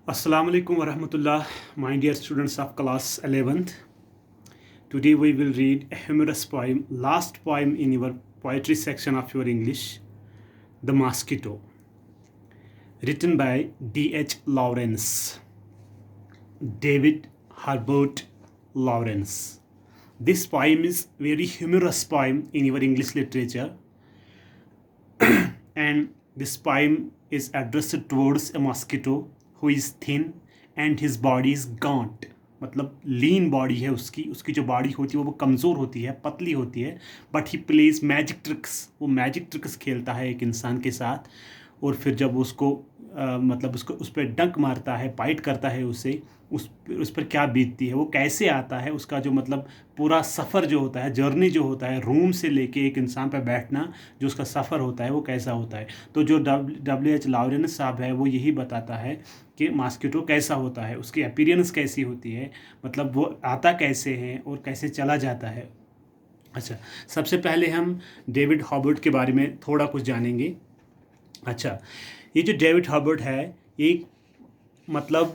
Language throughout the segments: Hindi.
Assalamu alaikum warahmatullah, my dear students of class 11th. Today we will read a humorous poem, last poem in your poetry section of your English, The Mosquito, written by D.H. Lawrence, David Herbert Lawrence. This poem is very humorous poem in your English literature, and this poem is addressed towards a mosquito who is thin and his body is gaunt. मतलब लीन बॉडी है उसकी जो बॉडी होती है वो कमज़ोर होती है, पतली होती है, but he plays magic tricks. वो मैजिक ट्रिक्स खेलता है एक इंसान के साथ, और फिर जब उसको मतलब उसको उस पर डंक मारता है, बाइट करता है उसे, उस पर क्या बीतती है, वो कैसे आता है, उसका जो मतलब पूरा सफ़र जो होता है, जर्नी जो होता है, रूम से लेके एक इंसान पर बैठना जो उसका सफ़र होता है वो कैसा होता है. तो जो W.H. लॉरेंस साहब है वो यही बताता है कि मॉस्किटो कैसा होता है, उसकी अपीयरेंस कैसी होती है, मतलब वो आता कैसे है और कैसे चला जाता है. अच्छा, सबसे पहले हम डेविड हॉबर्ट के बारे में थोड़ा कुछ जानेंगे. अच्छा, ये जो डेविड हॉबर्ट है ये मतलब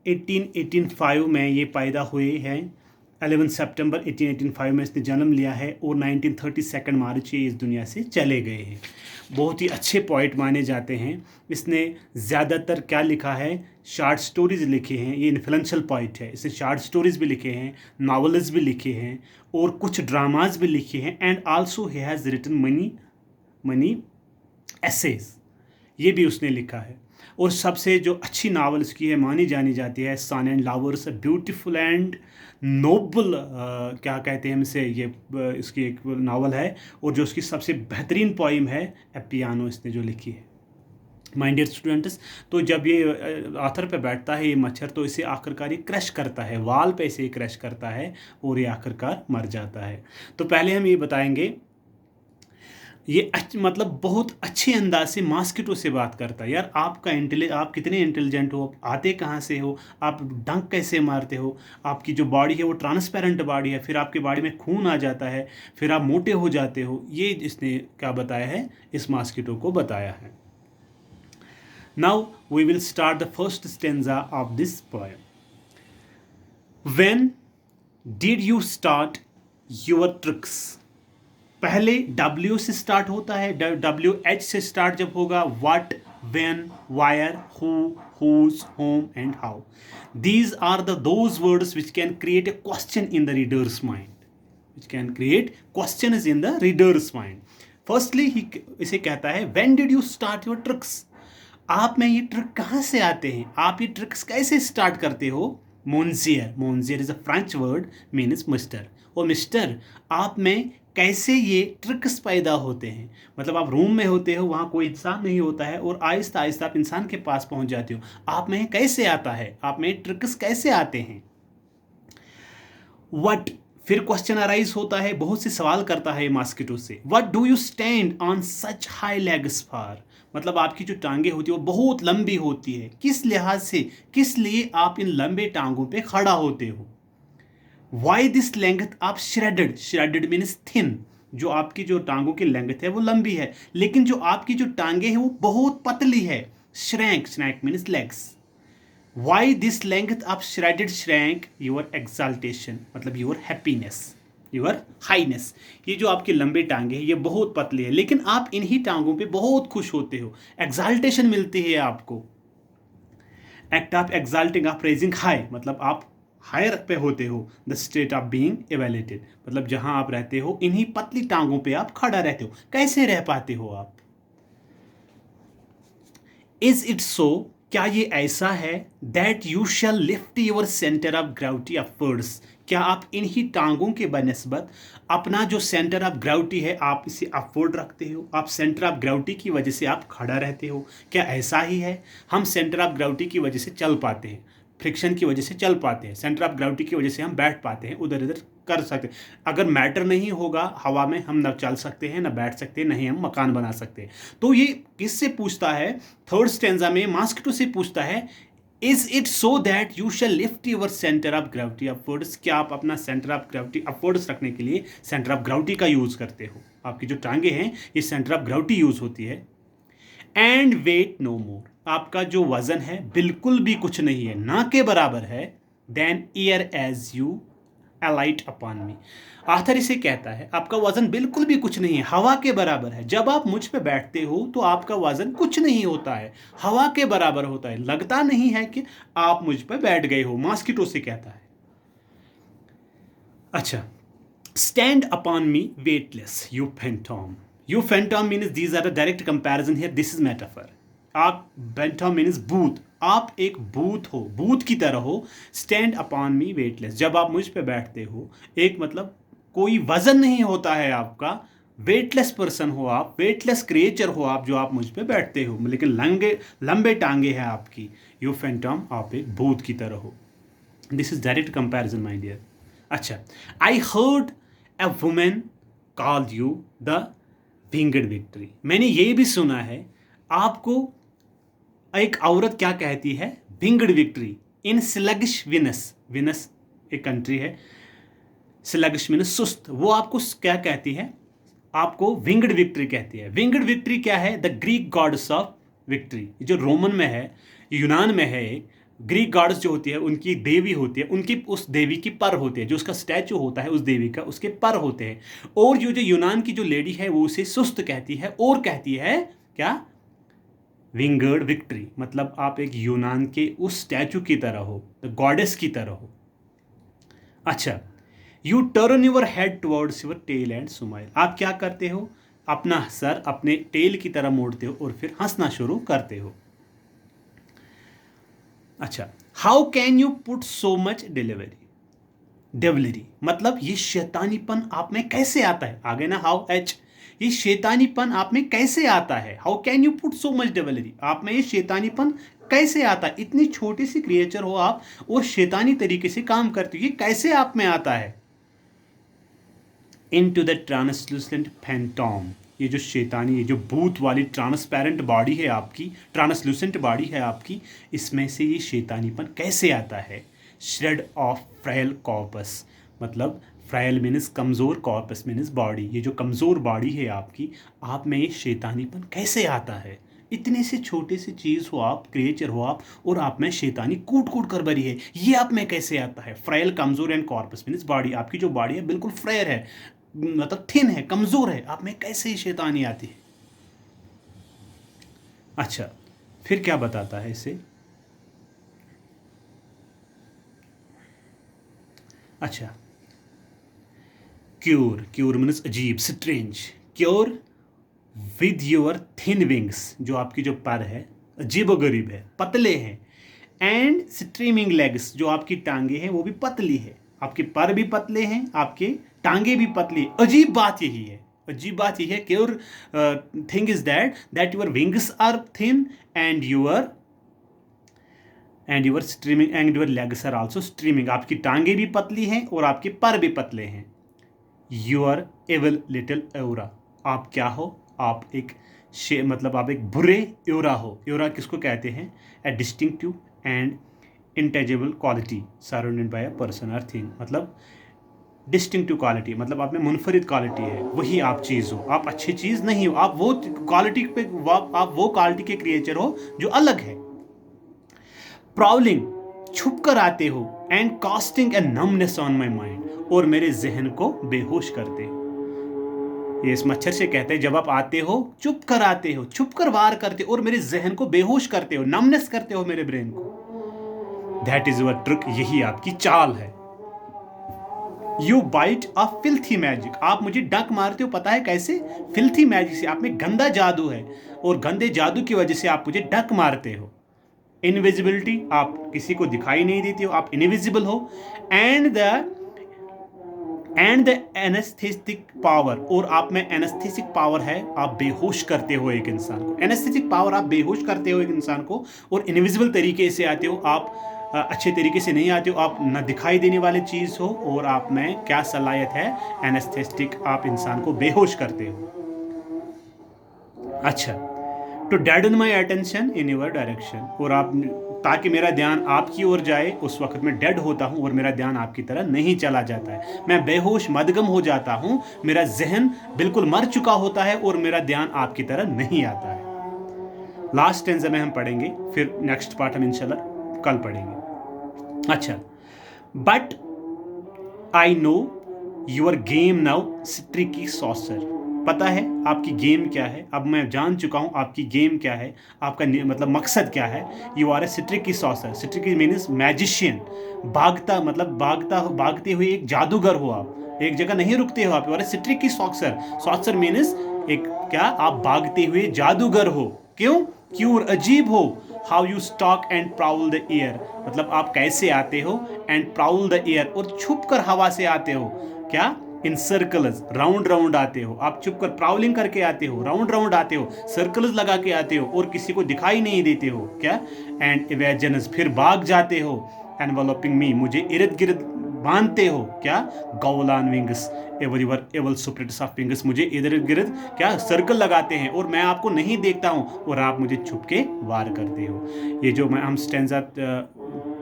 1885 में ये पैदा हुए हैं. 11 सितंबर 1885 में इसने जन्म लिया है और 1932 मार्च ये इस दुनिया से चले गए हैं. बहुत ही अच्छे पोइट माने जाते हैं. इसने ज़्यादातर क्या लिखा है, शार्ट स्टोरीज़ लिखे हैं. ये इन्फ्लुएंशियल पोइट है. इसने शार्ट स्टोरीज़ भी लिखे हैं, नावल्स भी लिखे हैं और कुछ ड्रामाज भी लिखे हैं. And also he has written many essays, ये भी उसने लिखा है. और सबसे जो अच्छी नावल इसकी है, मानी जानी जाती है, son and lovers, beautiful and noble, क्या कहते हैं इसे, ये इसकी एक नावल है. और जो उसकी सबसे बेहतरीन पोइम है, ए पियानो, इसने जो लिखी है. माय डियर स्टूडेंट्स, तो जब ये आखिर पे बैठता है ये मच्छर, तो इसे आखिरकार ये क्रश करता है, वाल पे इसे क्रश करता है और ये आखिरकार मर जाता है. तो पहले हम ये बताएंगे, ये मतलब बहुत अच्छे अंदाज से मॉस्किटो से बात करता है. यार आप कितने इंटेलिजेंट हो, आते कहाँ से हो, आप डंक कैसे मारते हो, आपकी जो बॉडी है वो ट्रांसपेरेंट बॉडी है, फिर आपकी बॉडी में खून आ जाता है, फिर आप मोटे हो जाते हो. ये इसने क्या बताया है, इस मॉस्किटो को बताया है. Now we will start the first stanza of this poem. When did you start your tricks. पहले W से स्टार्ट होता है, WH से स्टार्ट जब होगा, what, when, where, who, whose, whom and how. These are those words which can create a question in the reader's mind, in the reader's mind. Firstly ही इसे कहता है, when did you start your tricks. आप में ये ट्रिक कहाँ से आते हैं, आप ये ट्रिक्स कैसे स्टार्ट करते हो. मोन्जियर is a French word, means mister. और मिस्टर, आप में कैसे ये ट्रिक्स पैदा होते हैं. मतलब आप रूम में होते हो, वहाँ कोई इंसान नहीं होता है, और आहिस्ता आहिस्ता आप इंसान के पास पहुँच जाते हो. आप में कैसे आता है, आप में ट्रिक्स कैसे आते हैं. वट, फिर क्वेश्चन अराइज होता है, बहुत से सवाल करता है मॉस्किटो से. What do you stand on such high legs for. मतलब आपकी जो टांगे होती है वो बहुत लंबी होती है, किस लिहाज से, किस लिए आप इन लंबे टांगों पे खड़ा होते हो. Y this length of shredded means thin. जो आपकी जो टांगों की लेंथ है वो लंबी है, लेकिन जो आपकी जो टांगे हैं वो बहुत पतली है. Shank means legs. Why this length of shank your exaltation, मतलब योर हैप्पीनेस, योर हाईनेस. ये जो आपकी लंबे टांगे हैं ये बहुत पतली है, लेकिन आप इन्हीं टांगों पे बहुत खुश होते हो, एक्साल्टेशन मिलती है आपको. Act of exalting of raising high, मतलब आप हायर पे होते हो. The state of being elevated, मतलब जहां आप रहते हो इन्हीं पतली टांगों पे आप खड़ा रहते हो. कैसे रह पाते हो आप. इज इट सो, क्या ये ऐसा है, that you shall lift your centre of gravity upwards. क्या आप इन्हीं टांगों के बनिस्बत अपना जो सेंटर ऑफ ग्रेविटी है आप इसे अपवर्ड रखते हो, आप सेंटर ऑफ ग्रेविटी की वजह से आप खड़ा रहते हो. क्या ऐसा ही है. हम सेंटर ऑफ ग्रेविटी की वजह से चल पाते हैं, फ्रिक्शन की वजह से चल पाते हैं, सेंटर ऑफ ग्रेविटी की वजह से हम बैठ पाते हैं, उधर इधर कर सकते हैं. अगर मैटर नहीं होगा हवा में, हम न चल सकते हैं, न बैठ सकते हैं, नहीं हम मकान बना सकते हैं. तो ये किससे पूछता है, थर्ड स्टेंजा में मॉस्किटो से पूछता है, is it so that you shall lift your centre of gravity upwards. क्या आप अपना सेंटर ऑफ ग्रेविटी अपवर्ड्स रखने के लिए सेंटर ऑफ ग्रेविटी का यूज़ करते हो. आपकी जो टांगे हैं ये सेंटर ऑफ ग्रेविटी यूज़ होती है. एंड वेट नो मोर, आपका जो वज़न है बिल्कुल भी कुछ नहीं है, ना के बराबर है, then air as you alight upon me. Author इसे कहता है आपका वज़न बिल्कुल भी कुछ नहीं है, हवा के बराबर है। जब आप मुझ पे बैठते हो तो आपका वज़न कुछ नहीं होता है, हवा के बराबर होता है, लगता नहीं है कि आप मुझ पे बैठ गए हो। मॉस्किटो से कहता है। अच्छा, stand upon me weightless, you phantom. You phantom means these are the direct comparison here. This is metaphor. आप phantom means भूत, आप एक भूत हो, भूत की तरह हो। Stand upon me weightless, जब आप मुझ पे बैठते हो, एक मतलब कोई वजन नहीं होता है आपका, वेटलेस पर्सन हो आप, वेटलेस क्रिएचर हो आप, जो आप मुझ पे बैठते हो, लेकिन लंबे टांगे हैं आपकी। यू फैंटम, आप एक भूत की तरह हो। This is direct comparison my dear. अच्छा, I heard a women called you the winged victory. मैंने ये भी सुना है आपको एक औरत क्या कहती है, विंगड विक्ट्री। इन स्लगिश विनस, विनस एक कंट्री है, स्लगिश मीनस सुस्त, वो आपको क्या कहती है, आपको विंगड विक्ट्री कहती है। विंगड विक्ट्री क्या है, the Greek gods of victory. जो रोमन में है, यूनान में है, ग्रीक गॉड्स जो होती है उनकी देवी होती है, उनकी उस देवी की पर होती है, जो उसका स्टैचू होता है उस देवी का, उसके पर होते हैं। और जो यूनान की जो लेडी है वो उसे सुस्त कहती है और कहती है क्या, विंगड विक्ट्री। मतलब आप एक यूनान के उस स्टैचू की तरह हो, द गॉडेस की तरह हो। अच्छा, you turn your head towards your tail and smile. आप क्या करते हो, अपना सर अपने टेल की तरह मोड़ते हो और फिर हंसना शुरू करते हो। अच्छा, how can you put so much devilry, मतलब ये शैतानीपन आप में कैसे आता है, आगे ना हाउ एच, ये शैतानीपन आप में कैसे आता है। How can you put so much devilry, आप में ये शैतानीपन कैसे आता है। इतनी छोटी सी क्रिएचर हो आप और शैतानी तरीके से काम करते हो, ये कैसे आप में आता है। इनटू द ट्रांसलूसेंट फैंटॉम, ये जो शैतानी, ये जो भूत वाली ट्रांसपेरेंट बॉडी है आपकी, ट्रांसलूसेंट बॉडी है आपकी, इसमें से ये शैतानीपन कैसे आता है। श्रेड ऑफ फ्राइल कॉर्पस, मतलब फ्राइल मीन्स कमज़ोर, कॉर्पस मीन्स बॉडी, ये जो कमज़ोर बॉडी है आपकी, आप में ये शैतानीपन कैसे आता है। इतने से छोटे से चीज़ हो आप, क्रिएचर हो आप, और आप में शैतानी कूट कूट कर भरी है, ये आप में कैसे आता है। फ्राइल, कमज़ोर एंड कॉर्पस मीन्स बॉडी, आपकी जो बॉडी है बिल्कुल फ्रेयर है, मतलब थिन है, कमज़ोर है, आप में कैसे शैतानी आती है। अच्छा, फिर क्या बताता है इसे। अच्छा, क्यूर मीन्स अजीब, strange. Cure with your thin wings, जो आपकी जो पर है अजीब गरीब है, पतले हैं। एंड स्ट्रीमिंग लेग्स, जो आपकी टांगे हैं वो भी पतली है, आपके पर भी पतले हैं, आपके टांगे भी पतली। अजीब बात यही है, अजीब बात यही है, queer thing is that your wings are thin and your streaming and your legs are also streaming. आपकी टांगे भी पतली हैं और आपके पर भी पतले हैं। यूर एविल लिटिल एवरा, आप क्या हो, आप एक मतलब आप एक बुरे एवरा हो। एवरा किसको कहते हैं, a distinctive and intangible quality surrounded by a person और थिंग। मतलब डिस्टिंक्टिव क्वालिटी, मतलब आप में मुनफरिद क्वालिटी है, वही आप चीज़ हो, आप अच्छी चीज़ नहीं हो, आप वो क्वालिटी पे, आप वो क्वालिटी के क्रिएचर हो जो अलग है। प्राउलिंग, छुप कर आते हो, and casting A numbness on my mind, और मेरे जहन को बेहोश करते हो। ये इस मच्छर से कहते हैं, जब आप आते हो चुप कर आते हो, छुप कर वार करते हो और मेरे जहन को बेहोश करते हो, नमनेस करते हो मेरे ब्रेन को। दैट इज योर ट्रिक, यही आपकी चाल है। You bite a filthy magic, आप मुझे डंक मारते हो, पता है कैसे, फिल्थी मैजिक से। आप में गंदा जादू है और गंदे जादू की वजह से आप मुझे डंक मारते हो। इनविजिबिलिटी, आप किसी को दिखाई नहीं देते हो, आप इनविजिबल हो। एंड द एनेस्थेटिक पावर, और आप में एनेस्थेटिक पावर है, आप बेहोश करते हो एक इंसान को। एनेस्थेटिक पावर, आप बेहोश करते हो एक इंसान को, और इनविजिबल तरीके से आते हो आप, अच्छे तरीके से नहीं आते हो, आप न दिखाई देने वाली चीज़ हो, और आप में क्या सलाहियत है, एनेस्थेटिक, आप इंसान को बेहोश करते हो। अच्छा, to deaden my attention in your direction, और आप, ताकि मेरा ध्यान आपकी ओर जाए, उस वक्त मैं डेड होता हूँ और मेरा ध्यान आपकी तरह नहीं चला जाता है, मैं बेहोश मदगम हो जाता हूँ, मेरा जहन बिल्कुल मर चुका होता है और मेरा ध्यान आपकी तरह नहीं आता है। लास्ट स्टेंजा में हम पढ़ेंगे, फिर नेक्स्ट पार्ट हम इंशाल्लाह कल पढ़ेंगे। अच्छा, but I know your game now tricky sorcerer. पता है आपकी गेम क्या है, अब मैं जान चुका हूँ आपकी गेम क्या है, आपका मतलब मकसद क्या है। You are a tricky sorcerer, tricky means magician, भागता मतलब भागते हुए एक जादूगर हो आप, एक जगह नहीं रुकते हो आप। You are a tricky sorcerer, sorcerer means एक क्या, आप भागते हुए जादूगर हो। क्यों? क्यूर अजीब हो। How you stalk and prowl the air, मतलब आप कैसे आते हो, एंड प्राउल द एयर, और छुप कर हवा से आते हो। क्या? इन सर्कल्स, राउंड राउंड आते हो आप, छुप कर प्राउलिंग करके आते हो, राउंड राउंड आते हो, सर्कल्स लगा के आते हो और किसी को दिखाई नहीं देते हो। क्या? एंड इवेजनस, फिर भाग जाते हो। एनवलपिंग मी, मुझे इर्द गिर्द बांधते हो। क्या? गौलान विंग्स एवरीवर एवल सुप्रिट्स ऑफ विंग्स, मुझे इधर गिर्द क्या सर्कल लगाते हैं और मैं आपको नहीं देखता हूँ और आप मुझे छुप के वार करते हो। ये जो हम स्टेंजा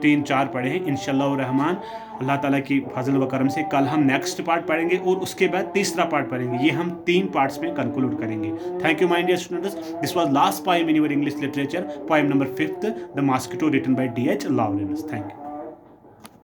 3-4 पढ़े हैं, इंशाअल्लाह रहमान अल्लाह ताला की फजल व करम से कल हम नेक्स्ट पार्ट पढ़ेंगे और उसके बाद तीसरा पार्ट पढ़ेंगे। ये हम 3 पार्ट्स में कंक्लूड करेंगे। Thank you my dear students, this was last poem in your English literature, poem number 5th, the mosquito, written by D.H. Lawrence। Thank you.